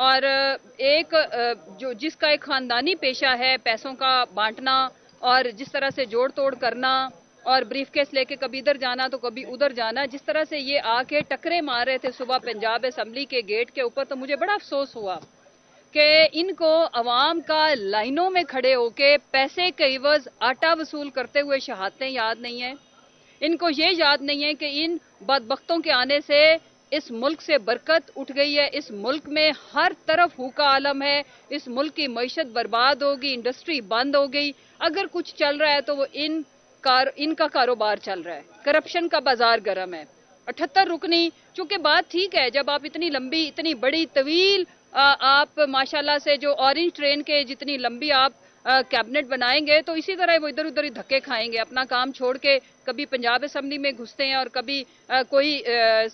اور ایک جس کا ایک خاندانی پیشہ ہے پیسوں کا بانٹنا اور جس طرح سے جوڑ توڑ کرنا اور بریف کیس لے کے کبھی ادھر جانا تو کبھی ادھر جانا، جس طرح سے یہ آ کے ٹکرے مار رہے تھے صبح پنجاب اسمبلی کے گیٹ کے اوپر، تو مجھے بڑا افسوس ہوا کہ ان کو عوام کا لائنوں میں کھڑے ہو کے پیسے کے عوض آٹا وصول کرتے ہوئے شہادتیں یاد نہیں ہیں۔ ان کو یہ یاد نہیں ہے کہ ان بدبختوں کے آنے سے اس ملک سے برکت اٹھ گئی ہے، اس ملک میں ہر طرف ہوکا عالم ہے، اس ملک کی معیشت برباد ہوگی، انڈسٹری بند ہو گئی، اگر کچھ چل رہا ہے تو وہ ان کا کاروبار چل رہا ہے، کرپشن کا بازار گرم ہے۔ 78 رکنی، چونکہ بات ٹھیک ہے، جب آپ اتنی لمبی اتنی بڑی طویل آپ ماشاءاللہ سے جو اورنج ٹرین کے جتنی لمبی آپ کیبنٹ بنائیں گے تو اسی طرح وہ ادھر ادھر ہی دھکے کھائیں گے، اپنا کام چھوڑ کے کبھی پنجاب اسمبلی میں گھستے ہیں اور کبھی کوئی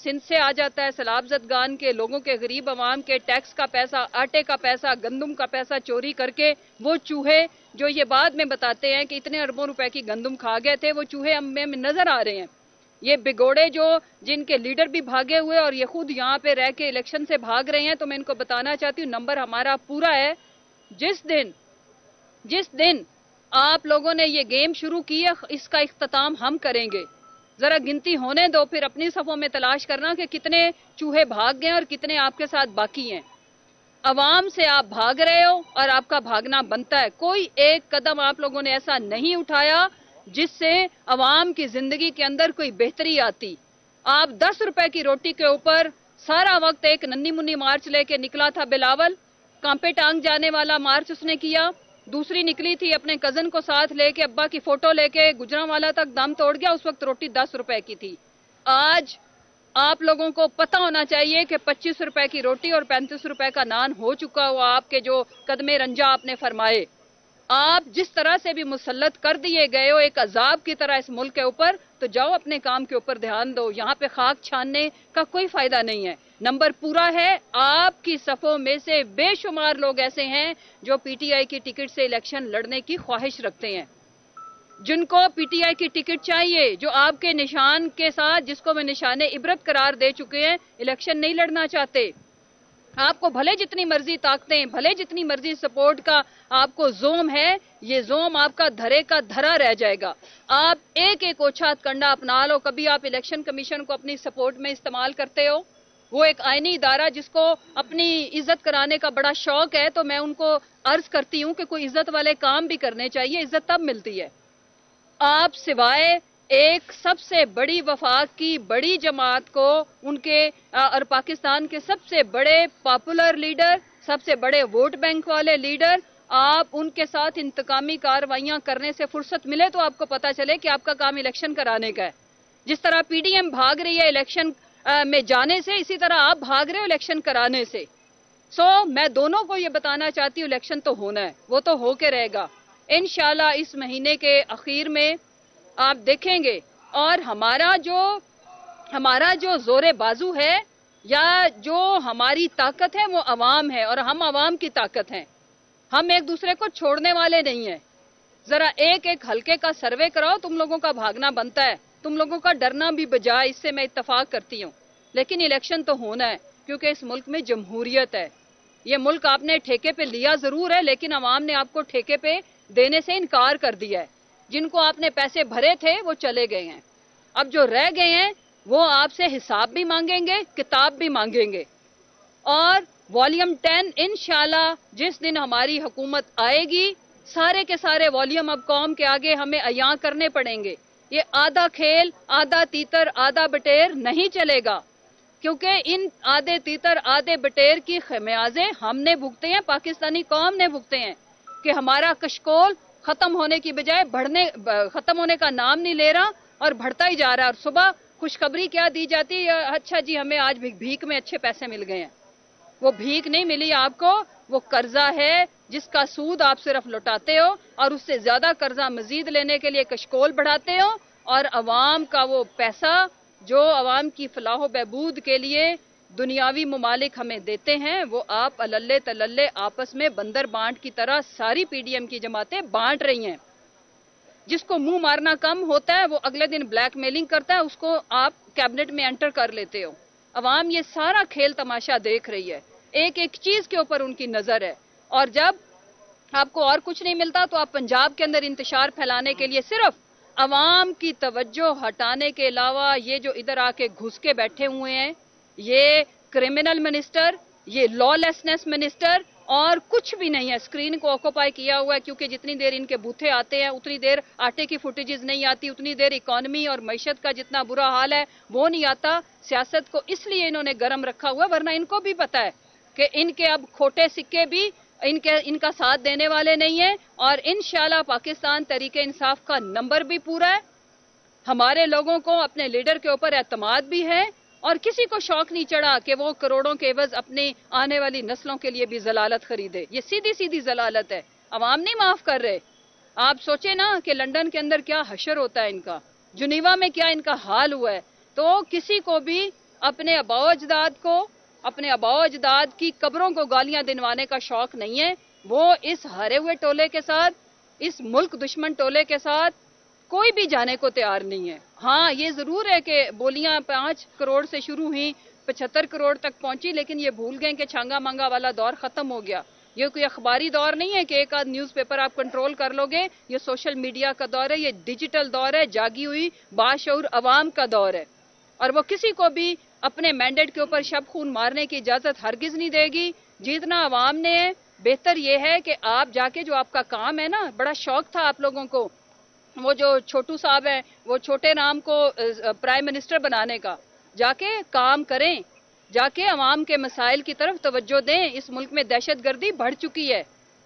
سندھ سے آ جاتا ہے، سیلاب زدگان کے لوگوں کے غریب عوام کے ٹیکس کا پیسہ، آٹے کا پیسہ، گندم کا پیسہ چوری کر کے وہ چوہے جو یہ بعد میں بتاتے ہیں کہ اتنے اربوں روپے کی گندم کھا گئے تھے، وہ چوہے ہمیں نظر آ رہے ہیں۔ یہ بگوڑے جو جن کے لیڈر بھی بھاگے ہوئے اور یہ خود یہاں پہ رہ کے الیکشن سے بھاگ رہے ہیں، تو میں ان کو بتانا چاہتی ہوں نمبر ہمارا پورا ہے۔ جس دن آپ لوگوں نے یہ گیم شروع کی ہے اس کا اختتام ہم کریں گے۔ ذرا گنتی ہونے دو، پھر اپنی صفوں میں تلاش کرنا کہ کتنے چوہے بھاگ گئے اور کتنے آپ کے ساتھ باقی ہیں۔ عوام سے آپ بھاگ رہے ہو اور آپ کا بھاگنا بنتا ہے۔ کوئی ایک قدم آپ لوگوں نے ایسا نہیں اٹھایا جس سے عوام کی زندگی کے اندر کوئی بہتری آتی۔ آپ 10 روپے کی روٹی کے اوپر سارا وقت ایک ننی منی مارچ لے کے نکلا تھا بلاول، کانپے ٹانگ جانے والا مارچ اس نے کیا۔ دوسری نکلی تھی اپنے کزن کو ساتھ لے کے، ابا کی فوٹو لے کے گجرانوالا تک دم توڑ گیا، اس وقت روٹی 10 روپے کی تھی۔ آج آپ لوگوں کو پتہ ہونا چاہیے کہ 25 روپے کی روٹی اور 35 روپے کا نان ہو چکا ہوا آپ کے جو قدمے رنجا آپ نے فرمائے۔ آپ جس طرح سے بھی مسلط کر دیے گئے ہو ایک عذاب کی طرح اس ملک کے اوپر، تو جاؤ اپنے کام کے اوپر دھیان دو، یہاں پہ خاک چھاننے کا کوئی فائدہ نہیں ہے۔ نمبر پورا ہے، آپ کی صفوں میں سے بے شمار لوگ ایسے ہیں جو پی ٹی آئی کی ٹکٹ سے الیکشن لڑنے کی خواہش رکھتے ہیں، جن کو پی ٹی آئی کی ٹکٹ چاہیے، جو آپ کے نشان کے ساتھ جس کو وہ نشان عبرت قرار دے چکے ہیں، الیکشن نہیں لڑنا چاہتے۔ آپ کو بھلے جتنی مرضی طاقتیں، بھلے جتنی مرضی سپورٹ کا آپ کو زوم ہے، یہ زوم آپ کا دھرے کا دھرا رہ جائے گا۔ آپ ایک ایک اوچھات کنڈا اپنا لو، کبھی آپ الیکشن کمیشن کو اپنی سپورٹ میں استعمال کرتے ہو، وہ ایک آئینی ادارہ جس کو اپنی عزت کرانے کا بڑا شوق ہے، تو میں ان کو عرض کرتی ہوں کہ کوئی عزت والے کام بھی کرنے چاہیے، عزت تب ملتی ہے۔ آپ سوائے ایک سب سے بڑی وفاق کی بڑی جماعت کو ان کے اور پاکستان کے سب سے بڑے پاپولر لیڈر، سب سے بڑے ووٹ بینک والے لیڈر، آپ ان کے ساتھ انتقامی کارروائیاں کرنے سے فرصت ملے تو آپ کو پتا چلے کہ آپ کا کام الیکشن کرانے کا ہے۔ جس طرح پی ڈی ایم بھاگ رہی ہے الیکشن میں جانے سے، اسی طرح آپ بھاگ رہے ہو الیکشن کرانے سے۔ میں دونوں کو یہ بتانا چاہتی ہوں الیکشن تو ہونا ہے، وہ تو ہو کے رہے گا انشاءاللہ اس مہینے کے اخیر میں آپ دیکھیں گے۔ اور ہمارا جو زور بازو ہے یا جو ہماری طاقت ہے وہ عوام ہے، اور ہم عوام کی طاقت ہیں، ہم ایک دوسرے کو چھوڑنے والے نہیں ہیں۔ ذرا ایک ایک حلقے کا سروے کراؤ، تم لوگوں کا بھاگنا بنتا ہے، تم لوگوں کا ڈرنا بھی بجائے، اس سے میں اتفاق کرتی ہوں، لیکن الیکشن تو ہونا ہے کیونکہ اس ملک میں جمہوریت ہے۔ یہ ملک آپ نے ٹھیکے پہ لیا ضرور ہے، لیکن عوام نے آپ کو ٹھیکے پہ دینے سے انکار کر دیا ہے۔ جن کو آپ نے پیسے بھرے تھے وہ چلے گئے ہیں، اب جو رہ گئے ہیں وہ آپ سے حساب بھی مانگیں گے، کتاب بھی مانگیں گے۔ اور والیوم 10 انشاءاللہ جس دن ہماری حکومت آئے گی، سارے کے سارے والیوم اب قوم کے آگے ہمیں عیاں کرنے پڑیں گے۔ یہ آدھا کھیل، آدھا تیتر، آدھا بٹیر نہیں چلے گا، کیونکہ ان آدھے تیتر آدھے بٹیر کی خمیازیں ہم نے بھگتے ہیں، پاکستانی قوم نے بھگتے ہیں، کہ ہمارا کشکول ختم ہونے کی بجائے ختم ہونے کا نام نہیں لے رہا اور بڑھتا ہی جا رہا ہے۔ اور صبح خوشخبری کیا دی جاتی ہے، اچھا جی ہمیں آج بھیک میں اچھے پیسے مل گئے ہیں۔ وہ بھیک نہیں ملی آپ کو، وہ قرضہ ہے جس کا سود آپ صرف لوٹاتے ہو، اور اس سے زیادہ قرضہ مزید لینے کے لیے کشکول بڑھاتے ہو، اور عوام کا وہ پیسہ جو عوام کی فلاح و بہبود کے لیے دنیاوی ممالک ہمیں دیتے ہیں، وہ آپ اللے تللے آپس میں بندر بانٹ کی طرح ساری پی ڈی ایم کی جماعتیں بانٹ رہی ہیں۔ جس کو منہ مارنا کم ہوتا ہے وہ اگلے دن بلیک میلنگ کرتا ہے، اس کو آپ کیبنٹ میں انٹر کر لیتے ہو۔ عوام یہ سارا کھیل تماشا دیکھ رہی ہے۔ ایک ایک چیز کے اوپر ان کی نظر ہے. اور جب آپ کو اور کچھ نہیں ملتا تو آپ پنجاب کے اندر انتشار پھیلانے کے لیے صرف عوام کی توجہ ہٹانے کے علاوہ یہ جو ادھر آ کے گھس کے بیٹھے ہوئے ہیں، یہ کرمنل منسٹر، یہ لا لیسنس منسٹر اور کچھ بھی نہیں ہے. اسکرین کو آکوپائی کیا ہوا ہے کیونکہ جتنی دیر ان کے بوتھے آتے ہیں اتنی دیر آٹے کی فوٹیجز نہیں آتی، اتنی دیر اکانومی اور معیشت کا جتنا برا حال ہے وہ نہیں آتا. سیاست کو اس لیے انہوں نے گرم رکھا ہوا ہے، ورنہ ان کو بھی پتا ہے کہ ان کے اب کھوٹے سکے بھی ان کا ساتھ دینے والے نہیں ہیں. اور انشاءاللہ پاکستان تحریک انصاف کا نمبر بھی پورا ہے. ہمارے لوگوں کو اپنے لیڈر کے اوپر اعتماد بھی ہے اور کسی کو شوق نہیں چڑھا کہ وہ کروڑوں کے عوض اپنی آنے والی نسلوں کے لیے بھی ضلالت خریدے. یہ سیدھی سیدھی ضلالت ہے. عوام نہیں معاف کر رہے. آپ سوچیں نا کہ لندن کے اندر کیا حشر ہوتا ہے ان کا، جنیوا میں کیا ان کا حال ہوا ہے. تو کسی کو بھی اپنے آباء و اجداد کو، اپنے آباء و اجداد کی قبروں کو گالیاں دلوانے کا شوق نہیں ہے. وہ اس ہارے ہوئے ٹولے کے ساتھ، اس ملک دشمن ٹولے کے ساتھ کوئی بھی جانے کو تیار نہیں ہے. ہاں یہ ضرور ہے کہ بولیاں 5 کروڑ سے شروع ہوئی، 75 کروڑ تک پہنچی، لیکن یہ بھول گئے کہ چھانگا مانگا والا دور ختم ہو گیا. یہ کوئی اخباری دور نہیں ہے کہ ایک آدھ نیوز پیپر آپ کنٹرول کر لو گے. یہ سوشل میڈیا کا دور ہے، یہ ڈیجیٹل دور ہے، جاگی ہوئی باشعور عوام کا دور ہے. اور وہ کسی کو بھی اپنے مینڈیٹ کے اوپر شب خون مارنے کی اجازت ہرگز نہیں دے گی. جیتنا عوام نے ہے. بہتر یہ ہے کہ آپ جا کے جو آپ کا کام ہے نا، بڑا شوق تھا آپ لوگوں کو، وہ جو چھوٹو صاحب ہیں وہ چھوٹے رام کو پرائم منسٹر بنانے کا، جا کے کام کریں، جا کے عوام کے مسائل کی طرف توجہ دیں. اس ملک میں دہشت گردی بڑھ چکی ہے.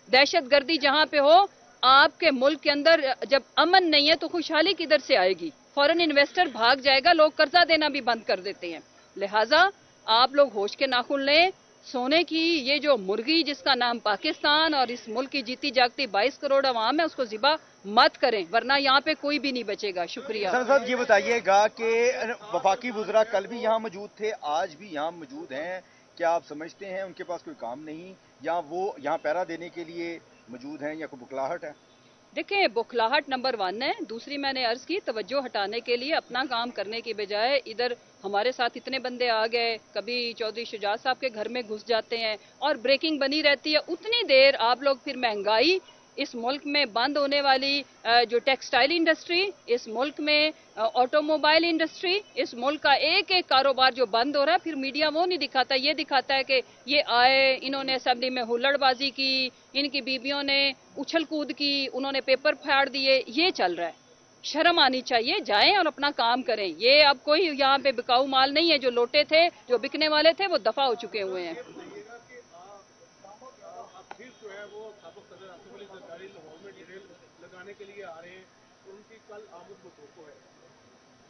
دہشت گردی جہاں پہ ہو، آپ کے ملک کے اندر جب امن نہیں ہے تو خوشحالی کدھر سے آئے گی؟ فورن انویسٹر بھاگ جائے گا، لوگ قرضہ دینا بھی بند کر دیتے ہیں. لہٰذا آپ لوگ ہوش کے ناخن لیں. سونے کی یہ جو مرغی جس کا نام پاکستان اور اس ملک کی جیتی جاگتی 22 کروڑ عوام ہے، اس کو ذبح مت کریں، ورنہ یہاں پہ کوئی بھی نہیں بچے گا. شکریہ. حسن صاحب یہ بتائیے گا کہ وفاقی وزراء کل بھی یہاں موجود تھے، آج بھی یہاں موجود ہیں. کیا آپ سمجھتے ہیں ان کے پاس کوئی کام نہیں، یا وہ یہاں پہرا دینے کے لیے موجود ہیں، یا کوئی بکلاہٹ ہے؟ دیکھیں بخلاہٹ نمبر 1 ہے. دوسری میں نے عرض کی توجہ ہٹانے کے لیے اپنا کام کرنے کی بجائے ادھر ہمارے ساتھ اتنے بندے آ گئے، کبھی چودھری شجاعت صاحب کے گھر میں گھس جاتے ہیں اور بریکنگ بنی رہتی ہے. اتنی دیر آپ لوگ پھر مہنگائی، اس ملک میں بند ہونے والی جو ٹیکسٹائل انڈسٹری، اس ملک میں آٹو موبائل انڈسٹری، اس ملک کا ایک ایک کاروبار جو بند ہو رہا ہے، پھر میڈیا وہ نہیں دکھاتا. یہ دکھاتا ہے کہ یہ آئے، انہوں نے اسمبلی میں ہلڑ بازی کی، ان کی بیویوں نے اچھل کود کی، انہوں نے پیپر پھاڑ دیے. یہ چل رہا ہے. شرم آنی چاہیے. جائیں اور اپنا کام کریں. یہ اب کوئی یہاں پہ بکاؤ مال نہیں ہے. جو لوٹے تھے، جو بکنے والے تھے، وہ دفع ہو چکے ہوئے ہیں. لگانے کے لیے آ رہے ہیں اور ان کی کل آمد متوقع ہے،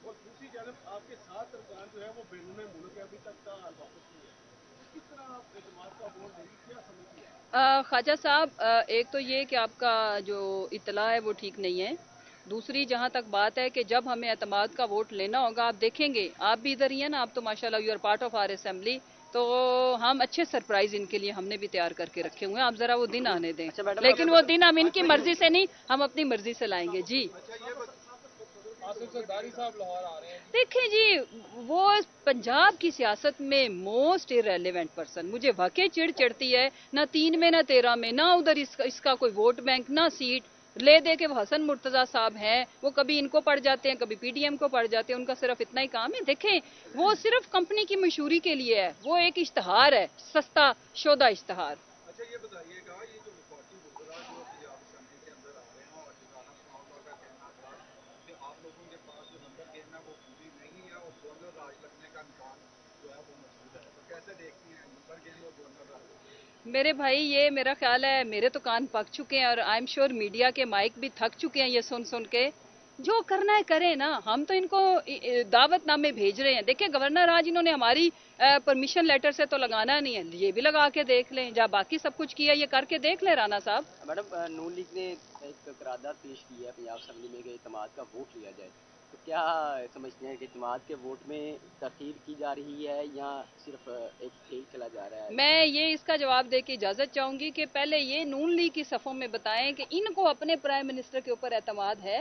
اور دوسری جانب آپ کے ساتھ سرکار جو ہے وہ بیرون ملک ہے، ابھی تک کا حال واپس نہیں ہے. کس طرح آپ اعتماد کا ووٹ دیں گے، کیا سمجھتی ہیں؟ خواجہ صاحب، ایک تو یہ کہ آپ کا جو اطلاع ہے وہ ٹھیک نہیں ہے. دوسری جہاں تک بات ہے کہ جب ہمیں اعتماد کا ووٹ لینا ہوگا، آپ دیکھیں گے، آپ بھی ادھر ہی ہیں نا، آپ تو ماشاءاللہ you are part of our assembly, تو ہم اچھے سرپرائز ان کے لیے ہم نے بھی تیار کر کے رکھے ہوئے ہیں. آپ ذرا وہ دن آنے دیں. لیکن وہ دن ہم ان کی مرضی سے نہیں، ہم اپنی مرضی سے لائیں گے. جی آصف زرداری صاحب لاہور آ رہے ہیں. دیکھیں جی، وہ پنجاب کی سیاست میں موسٹ ارریلیونٹ پرسن. مجھے واقعی چڑ چڑتی ہے. نہ 3 میں، نہ 13 میں، نہ ادھر اس کا کوئی ووٹ بینک، نہ سیٹ لے دے کے. وہ حسن مرتضیٰ صاحب ہیں، وہ کبھی ان کو پڑ جاتے ہیں، کبھی پی ڈی ایم کو پڑ جاتے ہیں. ان کا صرف اتنا ہی کام ہے. دیکھیں وہ صرف کمپنی کی مشہوری کے لیے ہے. وہ ایک اشتہار ہے، سستا شدہ اشتہار. اچھا یہ بتائیے گا، یہ جو وفاقی وزراء جو پنجاب اسمبلی کے اندر آ رہے ہیں، اور جزانا سماؤ کا کہنا تھا کہ آپ لوگوں کے پاس جو نمبر گیم ہے وہ پوری نہیں ہے اور گورنر راج لگنے کا امکان جو ہے وہ موجود ہے. تو کیسے دیکھتی ہیں نمبر گیم اور گورنر راج؟ میرے بھائی یہ میرا خیال ہے میرے تو کان پک چکے ہیں، اور آئی ایم شیور میڈیا کے مائک بھی تھک چکے ہیں یہ سن سن کے. جو کرنا ہے کریں نا. ہم تو ان کو دعوت نامے بھیج رہے ہیں. دیکھیں گورنر آج انہوں نے ہماری پرمیشن لیٹر سے تو لگانا نہیں ہے. یہ بھی لگا کے دیکھ لیں. جب باقی سب کچھ کیا یہ کر کے دیکھ لیں رانا صاحب. میڈم نون لیگ نے ایک قرارداد پیش کی ہے پنجاب اسمبلی میں کہ اعتماد کا ووٹ لیا جائے. تو کیا سمجھتے ہیں کہ اعتماد کے ووٹ میں تاخیر کی جا رہی ہے یا صرف ایک کھیل چلا جا رہا ہے؟ میں یہ اس کا جواب دے کے اجازت چاہوں گی کہ پہلے یہ نون لیگ کی صفوں میں بتائیں کہ ان کو اپنے پرائم منسٹر کے اوپر اعتماد ہے.